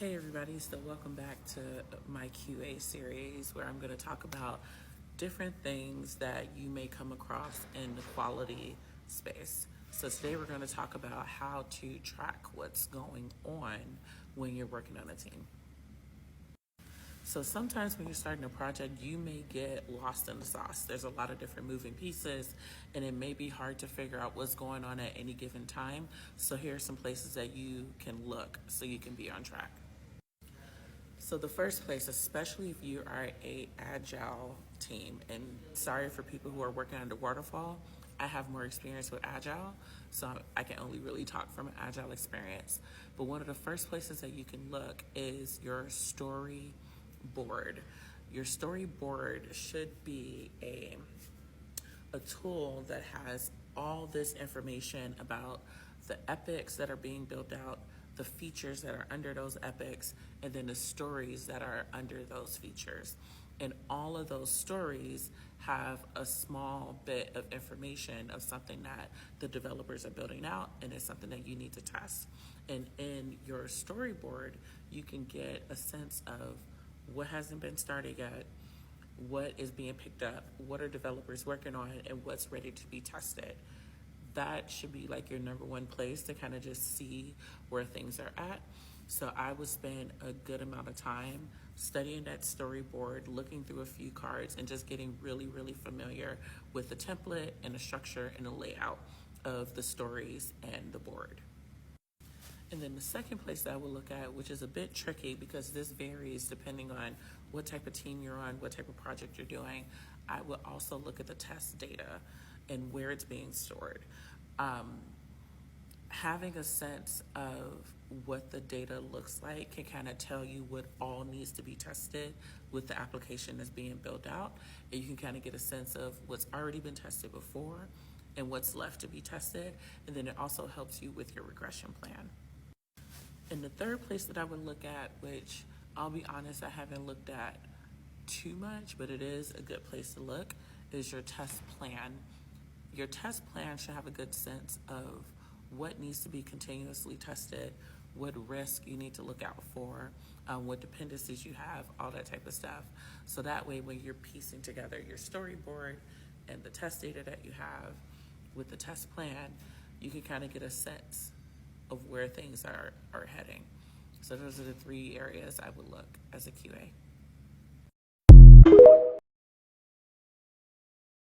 Hey everybody, so welcome back to my QA series where I'm going to talk about different things that you may come across in the quality space. So today we're going to talk about how to track what's going on when you're working on a team. So sometimes when you're starting a project, you may get lost in the sauce. There's a lot of different moving pieces, and it may be hard to figure out what's going on at any given time. So here are some places that you can look so you can be on track. So the first place, especially if you are a agile team, and sorry for people who are working under waterfall, I have more experience with agile, so I can only really talk from an agile experience. But one of the first places that you can look is your storyboard. Your storyboard should be a tool that has all this information about the epics that are being built out, the features that are under those epics, and then the stories that are under those features. And all of those stories have a small bit of information of something that the developers are building out, and it's something that you need to test. And in your storyboard, you can get a sense of what hasn't been started yet, what is being picked up, what are developers working on, and what's ready to be tested. That should be like your number one place to kind of just see where things are at. So I would spend a good amount of time studying that storyboard, looking through a few cards, and just getting really, really familiar with the template and the structure and the layout of the stories and the board. And then the second place that I will look at, which is a bit tricky because this varies depending on what type of team you're on, what type of project you're doing, I will also look at the test data and where it's being stored. Having a sense of what the data looks like can kind of tell you what all needs to be tested with the application that's being built out. And you can kind of get a sense of what's already been tested before and what's left to be tested. And then it also helps you with your regression plan. And the third place that I would look at, which I'll be honest, I haven't looked at too much, but it is a good place to look, is your test plan. Your test plan should have a good sense of what needs to be continuously tested, what risk you need to look out for, what dependencies you have, all that type of stuff. So that way, when you're piecing together your storyboard and the test data that you have with the test plan, you can kind of get a sense of where things are heading. So those are the three areas I would look as a QA.